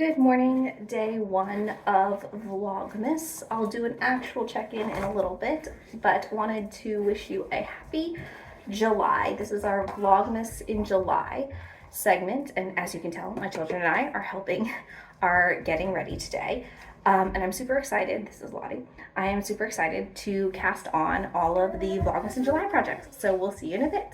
Good morning, day one of Vlogmas. I'll do an actual check-in in a little bit, but wanted to wish you a happy July. This is our Vlogmas in July segment, and as you can tell, my children and I are getting ready today. And I'm super excited. This is Lottie. I am super excited to cast on all of the Vlogmas in July projects. So we'll see you in a bit.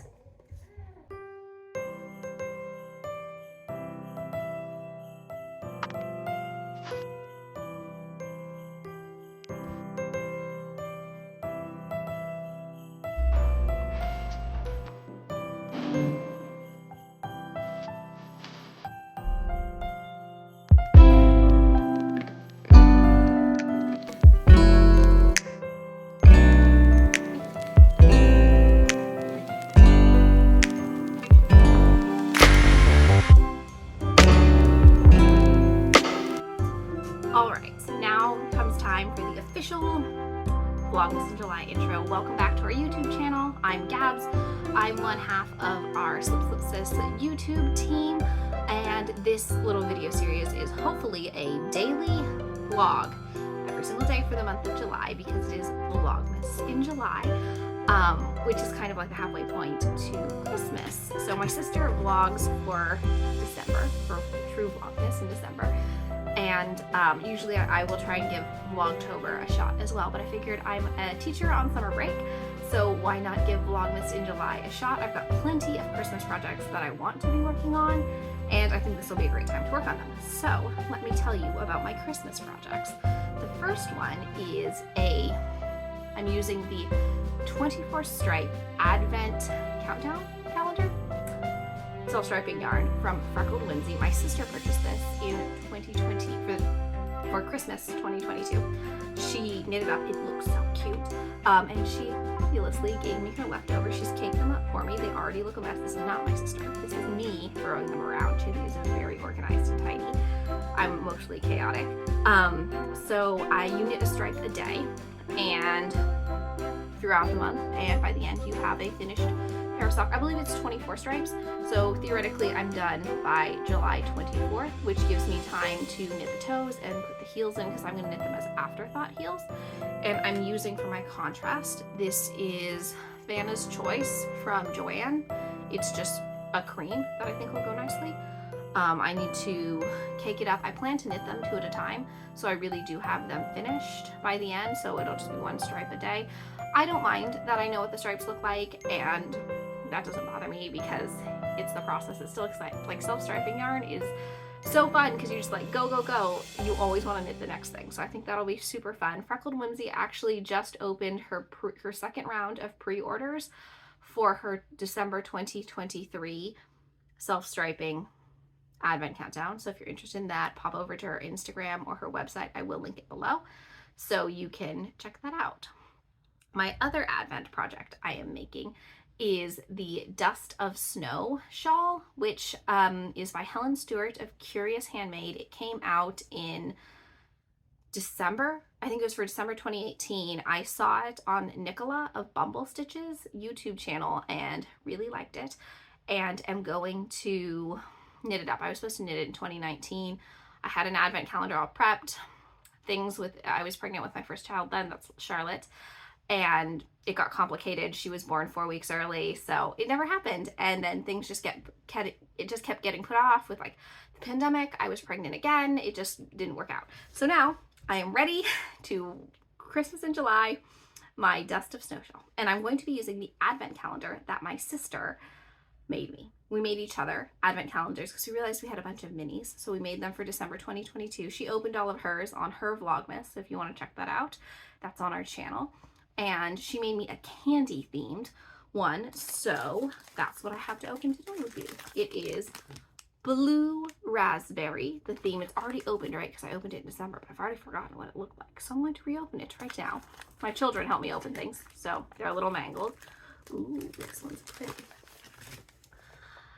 Alright, so now comes time for the official Vlogmas in July intro. Welcome back to our YouTube channel. I'm Gabs. I'm one half of our Slip Slip Sis YouTube team, and this little video series is hopefully a daily vlog every single day for the month of July, because it is Vlogmas in July, which is kind of like the halfway point to Christmas. So my sister vlogs for December, for true Vlogmas in December. And usually I will try and give Vlogtober a shot as well, but I figured I'm a teacher on summer break, so why not give Vlogmas in July a shot? I've got plenty of Christmas projects that I want to be working on, and I think this will be a great time to work on them. So let me tell you about my Christmas projects. The first one is I'm using the 24 stripe Advent countdown calendar. Self-striping yarn from Freckled Whimsy. My sister purchased this in 2020 for Christmas 2022. She knitted up. It looks so cute. And she fabulously gave me her leftovers. She's caked them up for me. They already look a mess. This is not my sister. This is me throwing them around. She is very organized and tidy. I'm emotionally chaotic. So you knit a stripe a day and throughout the month, and by the end you have a finished pair of socks. I believe it's 24 stripes, so theoretically I'm done by July 24th, which gives me time to knit the toes and put the heels in, because I'm going to knit them as afterthought heels. And I'm using for my contrast, this is Vanna's Choice from Joanne. It's just a cream that I think will go nicely. I need to cake it up. I plan to knit them 2 at a time, so I really do have them finished by the end, so it'll just be 1 stripe a day. I don't mind that I know what the stripes look like, and that doesn't bother me because it's the process. It's still exciting. Like, self-striping yarn is so fun because you just like go, go, go. You always want to knit the next thing. So I think that'll be super fun. Freckled Whimsy actually just opened her second round of pre-orders for her December 2023 self-striping Advent countdown. So if you're interested in that, pop over to her Instagram or her website. I will link it below so you can check that out. My other Advent project I am making is the Dust of Snow shawl, which is by Helen Stewart of Curious Handmade. It came out in December. I think it was for December 2018. I saw it on Nicola of Bumble Stitches YouTube channel and really liked it, and am going to knit it up. I was supposed to knit it in 2019. I had an Advent calendar all prepped. I was pregnant with my first child then, that's Charlotte, and it got complicated. She was born 4 weeks early, so it never happened. And then things just kept getting put off with like the pandemic. I was pregnant again. It just didn't work out. So now I am ready to Christmas in July, my Dust of Snow shawl. And I'm going to be using the Advent calendar that my sister made me. We made each other Advent calendars because we realized we had a bunch of minis. So we made them for December 2022. She opened all of hers on her Vlogmas. So if you want to check that out, that's on our channel. And she made me a candy themed one. So that's what I have to open today with you. It is blue raspberry. The theme is already opened, right? Because I opened it in December, but I've already forgotten what it looked like. So I'm going to reopen it right now. My children help me open things, so they're a little mangled. Ooh, this one's pretty.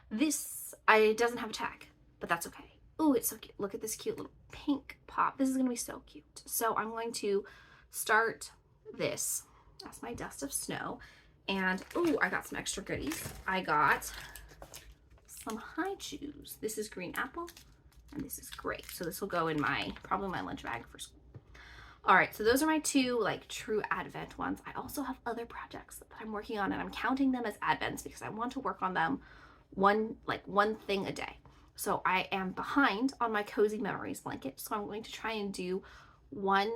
This, it doesn't have a tag, but that's okay. Ooh, it's so cute. Look at this cute little pink pop. This is going to be so cute. So I'm going to start this. That's my Dust of Snow. And, ooh, I got some extra goodies. I got some high chews. This is green apple, And this is great. So this will go in probably my lunch bag for school. All right, so those are my two like true Advent ones. I also have other projects that I'm working on, and I'm counting them as Advents because I want to work on them one thing a day. So I am behind on my Cozy Memories blanket, so I'm going to try and do one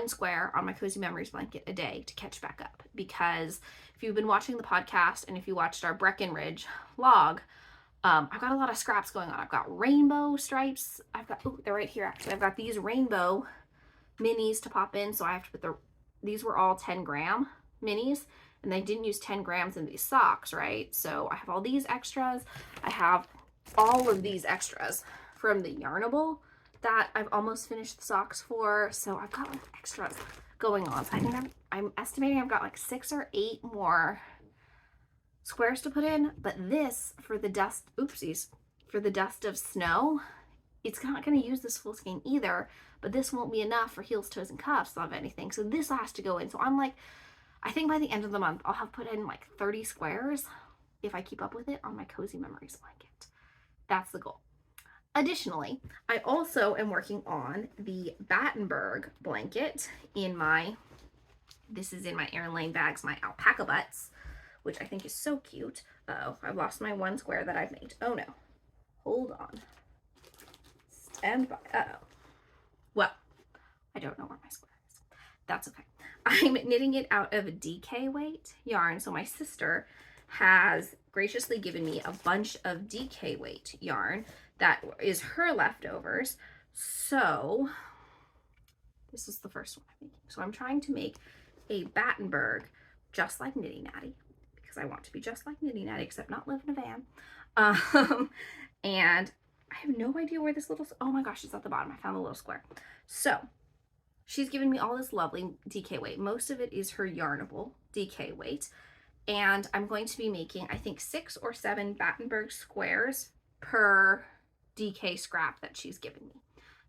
square on my Cozy Memories blanket a day to catch back up. Because if you've been watching the podcast and if you watched our Breckenridge vlog, I've got a lot of scraps going on. I've got rainbow stripes. They're right here actually. I've got these rainbow minis to pop in, so I have to put these were all 10-gram minis, and I didn't use 10 grams in these socks, right? So I have all these extras. I have all of these extras from the Yarnable that I've almost finished the socks for. So I've got like extras going on. So I think I'm estimating I've got like 6 or 8 more squares to put in, but this for the dust, for the dust of snow, it's not going to use this full skein either, but this won't be enough for heels, toes, and cuffs of anything. So this has to go in. So I'm like, I think by the end of the month, I'll have put in like 30 squares if I keep up with it on my Cozy Memories blanket. That's the goal. Additionally, I also am working on the Battenberg blanket this is in my Erin Lane bags, my alpaca butts, which I think is so cute. Oh, I've lost my one square that I've made. Oh no, hold on. Stand by. Uh-oh. Well, I don't know where my square is. That's okay. I'm knitting it out of a DK weight yarn. So my sister has graciously given me a bunch of DK weight yarn that is her leftovers. So this is the first one I'm making. So I'm trying to make a Battenberg just like Nitty Natty, because I want to be just like Nitty Natty, except not live in a van. And I have no idea where this little, oh my gosh, it's at the bottom. I found the little square. So she's given me all this lovely DK weight. Most of it is her Yarnable DK weight. And I'm going to be making, I think, 6 or 7 Battenberg squares per DK scrap that she's given me.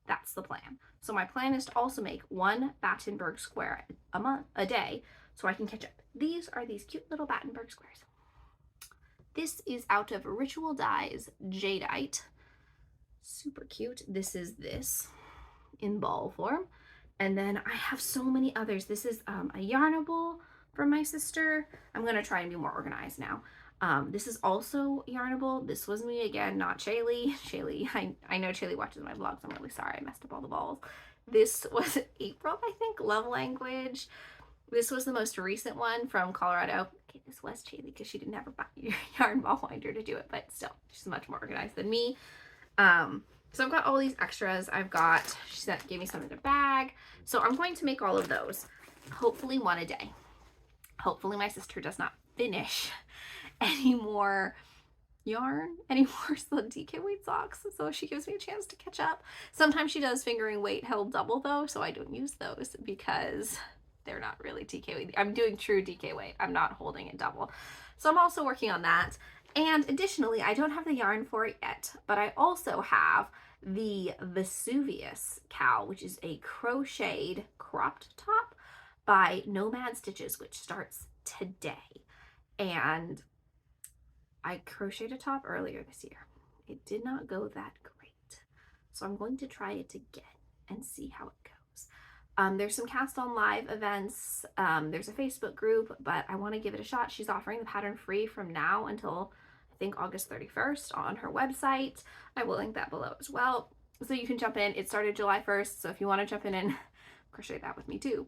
That's the plan. So my plan is to also make 1 Battenberg square a day so I can catch up. These are these cute little Battenberg squares. This is out of Ritual Dyes Jadeite. Super cute. This is this in ball form. And then I have so many others. This is a Yarnable from my sister. I'm going to try and be more organized now. This is also Yarnable. This was me again, not Shaylee. Shaylee, I know Shaylee watches my vlogs. I'm really sorry I messed up all the balls. This was April, I think, Love Language. This was the most recent one from Colorado. Okay, this was Shaylee because she didn't have a yarn ball winder to do it, but still, she's much more organized than me. So I've got all these extras. She gave me some in a bag. So I'm going to make all of those, hopefully 1 a day. Hopefully my sister does not finish any more yarn, any more DK weight socks, so she gives me a chance to catch up. Sometimes she does fingering weight held double though, so I don't use those because they're not really DK weight. I'm doing true DK weight. I'm not holding it double. So I'm also working on that. And additionally, I don't have the yarn for it yet, but I also have the Vesuvius cowl, which is a crocheted cropped top by Nomad Stitches, which starts today. And I crocheted a top earlier this year. It did not go that great. So I'm going to try it again and see how it goes. There's some cast on live events. There's a Facebook group, but I want to give it a shot. She's offering the pattern free from now until I think August 31st on her website. I will link that below as well. So you can jump in. It started July 1st. So if you want to jump in and crochet that with me too,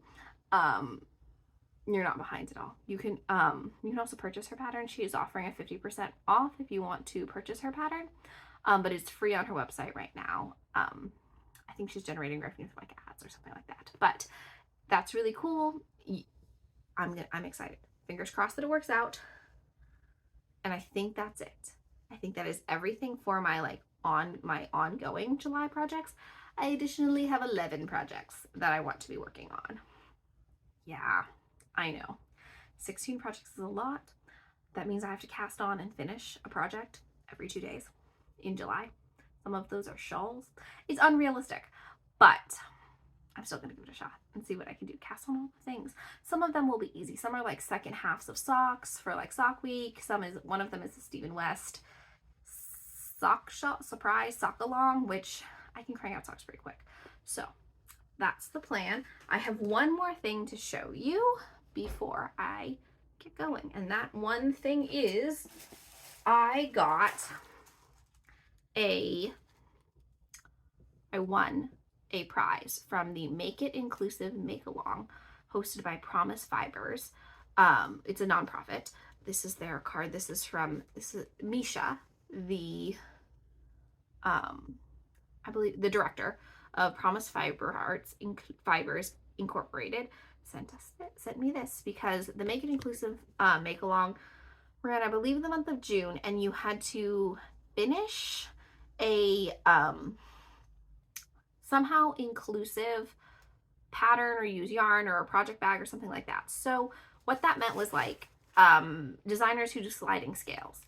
you're not behind at all. You can also purchase her pattern. She is offering a 50% off if you want to purchase her pattern, but it's free on her website right now. I think she's generating revenue through like ads or something like that, but that's really cool. I'm excited. Fingers crossed that it works out. And I think that's it. I think that is everything for my ongoing July projects. I additionally have 11 projects that I want to be working on. Yeah, I know. 16 projects is a lot. That means I have to cast on and finish a project every 2 days in July. Some of those are shawls. It's unrealistic, but I'm still going to give it a shot and see what I can do. Cast on all the things. Some of them will be easy. Some are like second halves of socks for like sock week. One of them is a Stephen West surprise sock along, which I can crank out socks pretty quick. So that's the plan. I have one more thing to show you before I get going. And that one thing is I won a prize from the Make It Inclusive Make Along hosted by Promise Fibers. It's a nonprofit. This is their card. This is Misha, the I believe the director of Promise Fibers Incorporated sent me this because the Make It Inclusive Make Along ran, I believe, the month of June, and you had to finish a somehow inclusive pattern or use yarn or a project bag or something like that. So what that meant was like designers who do sliding scales,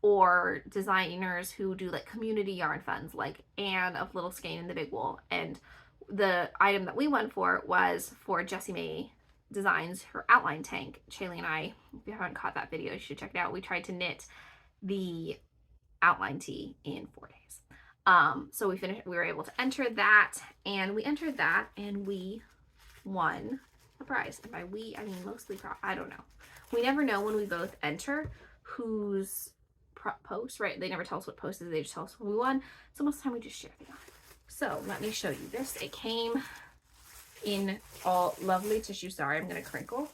or designers who do like community yarn funds, like Anne of Little Skein and the Big Wool. And the item that we won for was for Jessie Mae Designs, her outline tank. Shaylee and I, if you haven't caught that video, you should check it out. We tried to knit the outline tee in 4 days. So we were able to enter that, and we entered that, and we won a prize. And by we, I mean mostly, I don't know. We never know when we both enter whose post, right? They never tell us what post is, they just tell us what we won. So most of the time we just share the honor. So let me show you this. It came in all lovely tissue. Sorry, I'm going to crinkle.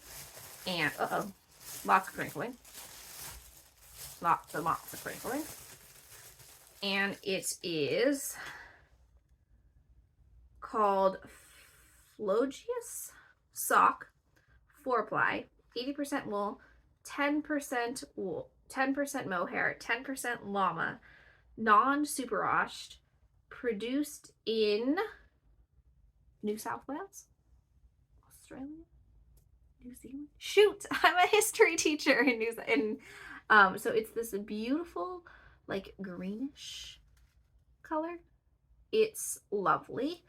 And, lots of crinkling. Lots of crinkling. And it is called Vlogmas Sock 4-ply, 80% wool, 10% wool, 10% mohair, 10% llama, non-superwashed, produced in New South Wales, Australia, New Zealand. Shoot, I'm a history teacher so it's this beautiful, like, greenish color. It's lovely.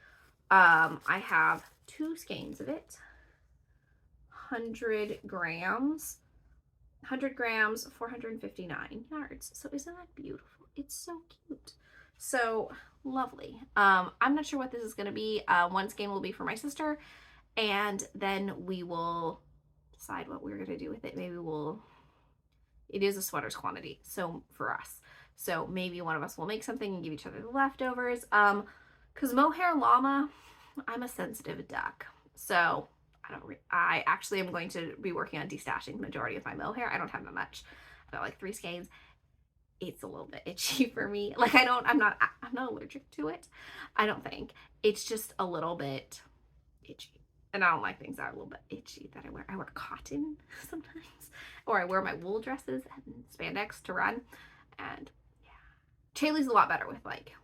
I have 2 skeins of it, 100 grams, 459 yards. So isn't that beautiful? It's so cute. So lovely. I'm not sure what this is going to be. One skein will be for my sister, and then we will decide what we're going to do with it. It is a sweater's quantity, so for us. So maybe one of us will make something and give each other the leftovers. Because mohair llama, I'm a sensitive duck. So I actually am going to be working on destashing the majority of my mohair. I don't have that much. I've got like 3 skeins. It's a little bit itchy for me. Like I'm not allergic to it, I don't think. It's just a little bit itchy. And I don't like things that are a little bit itchy that I wear. I wear cotton sometimes, or I wear my wool dresses and spandex to run. And yeah, Shaylee's a lot better with like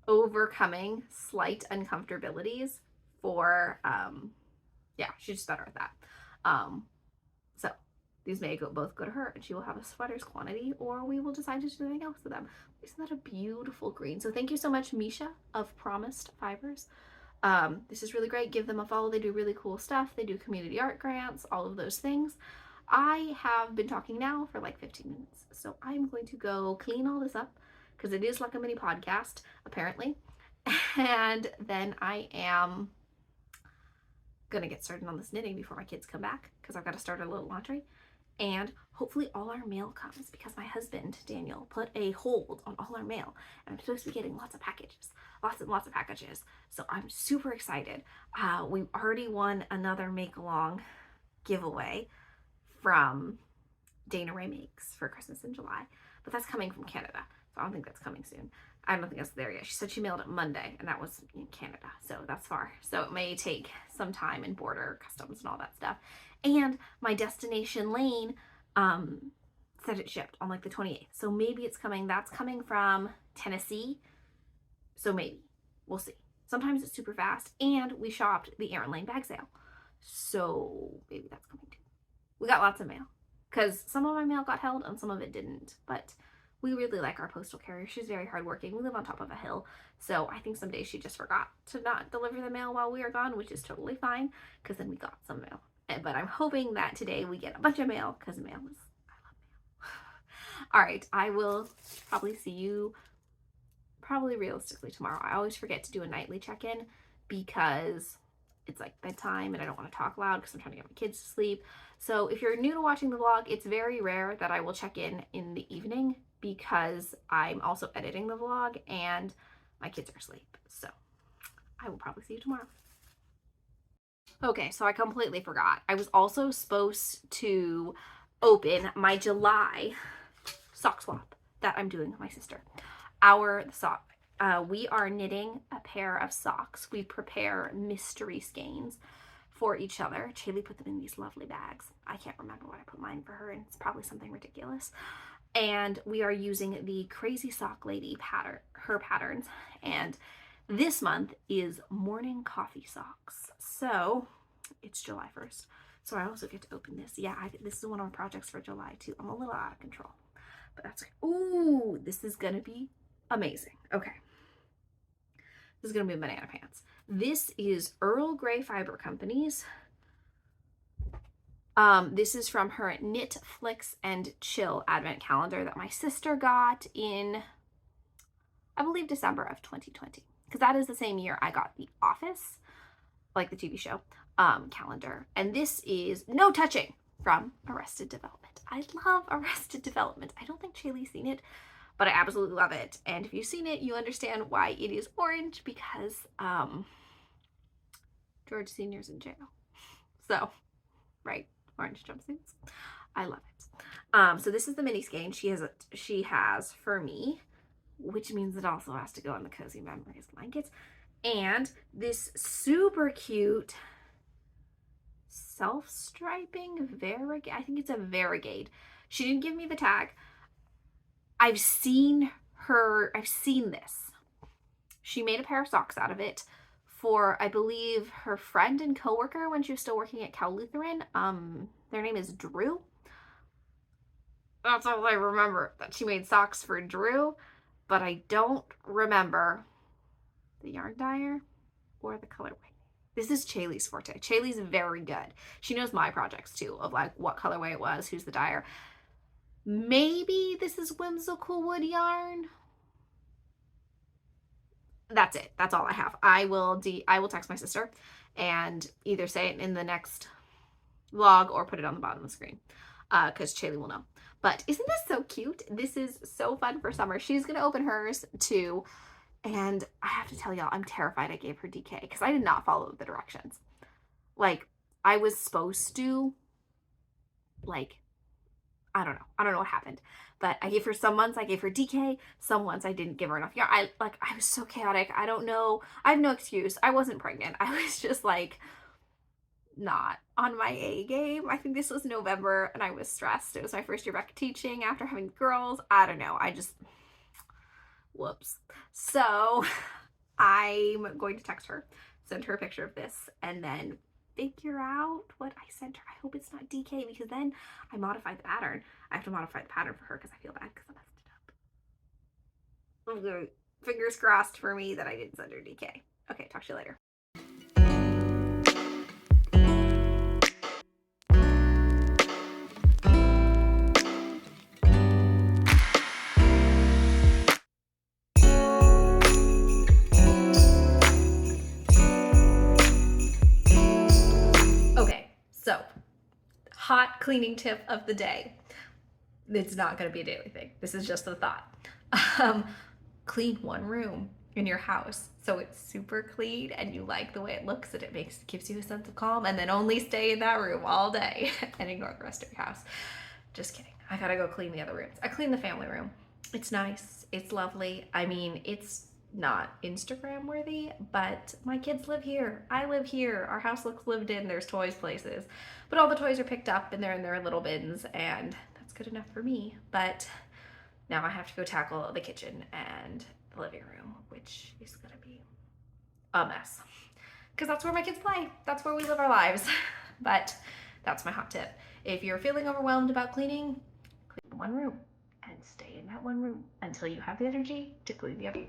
overcoming slight uncomfortabilities for yeah, she's just better at that. So these may both go to her, and she will have a sweater's quantity, or we will decide to do something else with them. Isn't that a beautiful green? So thank you so much, Misha of Promised Fibers. This is really great. Give them a follow. They do really cool stuff. They do community art grants, all of those things. I have been talking now for like 15 minutes, so I'm going to go clean all this up because it is like a mini podcast, apparently. And then I am gonna get started on this knitting before my kids come back, because I've got to start a little laundry. And hopefully all our mail comes, because my husband, Daniel, put a hold on all our mail, and I'm supposed to be getting lots of packages. Lots and lots of packages. So I'm super excited. We already won another Make Along giveaway from Dana Ray Makes for Christmas in July, but that's coming from Canada, so I don't think that's coming soon. I don't think that's there yet. She said she mailed it Monday, and that was in Canada, so that's far. So it may take some time in border customs and all that stuff. And my destination lane said it shipped on like the 28th, so maybe it's coming. That's coming from Tennessee, so maybe. We'll see. Sometimes it's super fast, and we shopped the Erin Lane bag sale, so maybe that's coming too. We got lots of mail, because some of my mail got held and some of it didn't, but we really like our postal carrier. She's very hardworking. We live on top of a hill, so I think some days she just forgot to not deliver the mail while we are gone, which is totally fine, because then we got some mail. But I'm hoping that today we get a bunch of mail, because mail is, I love mail. All right, I will probably see you realistically tomorrow. I always forget to do a nightly check-in because it's like bedtime and I don't want to talk loud because I'm trying to get my kids to sleep. So if you're new to watching the vlog, it's very rare that I will check in the evening because I'm also editing the vlog and my kids are asleep. So I will probably see you tomorrow. Okay, so I completely forgot. I was also supposed to open my July sock swap that I'm doing with my sister. We are knitting a pair of socks. We prepare mystery skeins for each other. Chaylee put them in these lovely bags. I can't remember what I put mine for her, and it's probably something ridiculous. And we are using the Crazy Sock Lady pattern, her patterns, and this month is morning coffee socks. So it's July 1st. So I also get to open this. Yeah, this is one of our projects for July too. I'm a little out of control, but that's okay. Ooh, this is gonna be amazing. Okay. This is gonna be banana pants. This is Earl Grey Fiber Company's. This is from her Knit, Flicks, and Chill advent calendar that my sister got in, I believe, December of 2020. Because that is the same year I got The Office, like the TV show, calendar. And this is No Touching from Arrested Development. I love Arrested Development. I don't think Chaylee's seen it, but I absolutely love it. And if you've seen it, you understand why it is orange, because George Sr.'s in jail. So, right, orange jumpsuits. I love it. So this is the mini skein she has for me, which means it also has to go on the Cozy Memories blankets. And this super cute self-striping varigate. I think it's a varigate. She didn't give me the tag. I've seen this. She made a pair of socks out of it for, I believe, her friend and coworker when she was still working at Cal Lutheran. Their name is Drew. That's all I remember, that she made socks for Drew, but I don't remember the yarn dyer or the colorway. This is Chaylee's forte. Chaylee's very good. She knows my projects too, of like what colorway it was, who's the dyer. Maybe this is Whimsical Wood yarn. That's it. That's all I have. I will text my sister and either say it in the next vlog or put it on the bottom of the screen, because Chaylee will know. But isn't this so cute? This is so fun for summer. She's gonna open hers too, and I have to tell y'all, I'm terrified I gave her DK because I did not follow the directions. Like, I was supposed to, like, I don't know what happened, but I gave her some months, I gave her DK, some months I didn't give her enough yarn. I was so chaotic. I don't know. I have no excuse. I wasn't pregnant. I was just like not on my A game. I think this was November and I was stressed. It was my first year back teaching after having girls. I don't know. Whoops. So I'm going to text her, send her a picture of this, and then figure out what I sent her. I hope it's not DK because then I modified the pattern. I have to modify the pattern for her because I feel bad because I messed it up. Fingers crossed for me that I didn't send her DK. Okay, talk to you later. So, hot cleaning tip of the day. It's not going to be a daily thing. This is just a thought. Clean one room in your house so it's super clean and you like the way it looks and it gives you a sense of calm, and then only stay in that room all day and ignore the rest of your house. Just kidding. I gotta go clean the other rooms. I cleaned the family room. It's nice. It's lovely. I mean, it's not Instagram worthy, but my kids live here. I live here. Our house looks lived in. There's toys places, but all the toys are picked up and they're in their little bins, and that's good enough for me. But now I have to go tackle the kitchen and the living room, which is gonna be a mess because that's where my kids play. That's where we live our lives. But that's my hot tip. If you're feeling overwhelmed about cleaning, clean one room and stay in that one room until you have the energy to clean the other.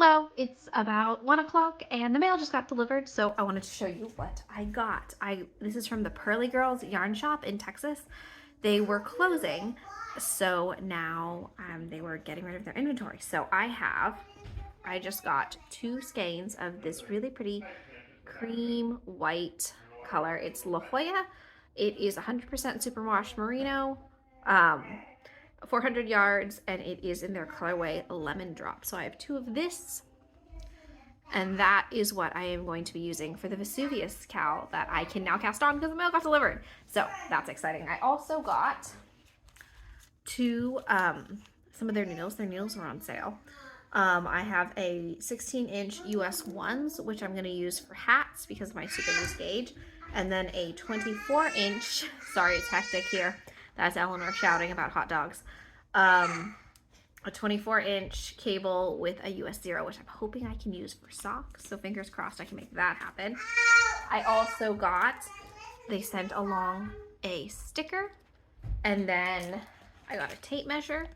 Hello, it's about 1 o'clock and the mail just got delivered, so I wanted to show you what I got. This is from the Pearly Girls yarn shop in Texas. They were closing, so now they were getting rid of their inventory. So I just got 2 skeins of this really pretty cream white color. It's La Jolla. It is 100% superwash merino. 400 yards, and it is in their colorway Lemon Drop. So I have 2 of this, and that is what I am going to be using for the Vesuvius cowl that I can now cast on because the mail got delivered. So that's exciting. I also got 2 some of their needles. Their needles were on sale. I have a 16-inch US ones, which I'm going to use for hats because of my super loose gauge, and then a 24-inch, sorry it's hectic here, that's Eleanor shouting about hot dogs, a 24-inch cable with a US 0, which I'm hoping I can use for socks, so fingers crossed I can make that happen. I also got, they sent along a sticker, and then I got a tape measure.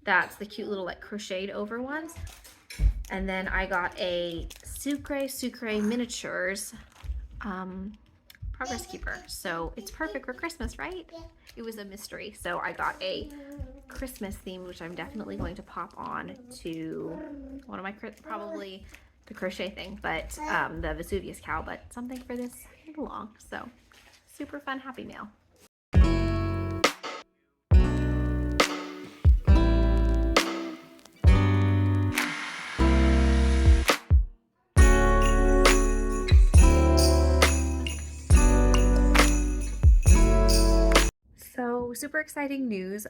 That's the cute little like crocheted over ones. And then I got a Sucre Miniatures progress keeper. So it's perfect for Christmas, right? It was a mystery. So I got a Christmas theme, which I'm definitely going to pop on to one of my, probably the crochet thing, but the Vesuvius cowl, but something for this along. So super fun, happy mail. So super exciting news.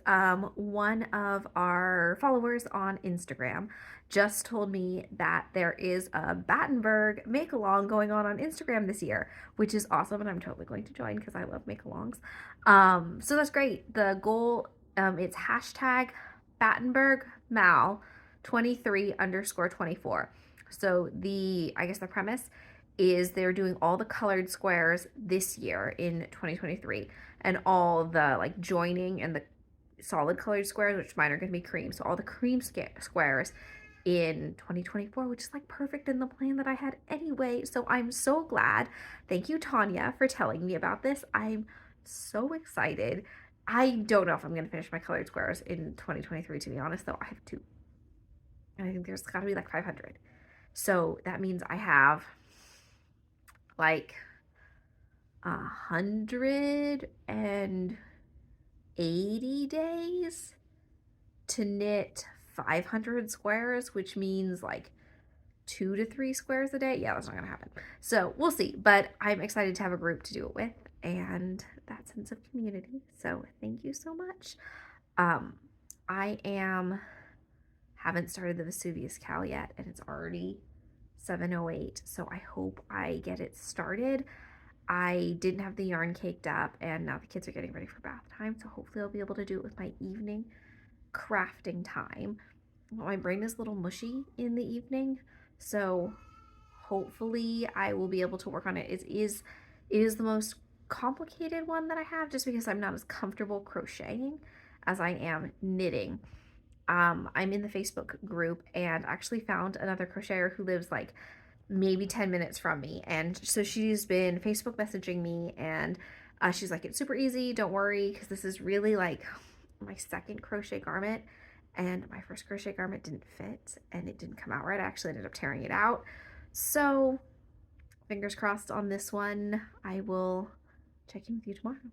One of our followers on Instagram just told me that there is a Battenberg make-along going on Instagram this year, which is awesome, and I'm totally going to join because I love make-alongs. So that's great. The goal, it's hashtag Battenberg Mal 23_24. So I guess the premise is they're doing all the colored squares this year in 2023, and all the like joining and the solid colored squares, which mine are going to be cream. So all the cream squares in 2024, which is like perfect in the plan that I had anyway. So I'm so glad. Thank you, Tanya, for telling me about this. I'm so excited. I don't know if I'm going to finish my colored squares in 2023, to be honest, though. I have 2. And I think there's got to be like 500. So that means I have like 180 days to knit 500 squares, which means like 2 to 3 squares a day. Yeah, that's not gonna happen. So we'll see, but I'm excited to have a group to do it with and that sense of community. So thank you so much. I haven't started the Vesuvius cowl yet, and it's already 7:08, so I hope I get it started. I didn't have the yarn caked up, and now the kids are getting ready for bath time, so hopefully I'll be able to do it with my evening crafting time. My brain is a little mushy in the evening, so hopefully I will be able to work on it. It is the most complicated one that I have, just because I'm not as comfortable crocheting as I am knitting. I'm in the Facebook group and actually found another crocheter who lives like maybe 10 minutes from me, and so she's been Facebook messaging me, and she's like, it's super easy, don't worry, because this is really like my second crochet garment, and my first crochet garment didn't fit and it didn't come out right. I actually ended up tearing it out, so fingers crossed on this one. I will check in with you tomorrow.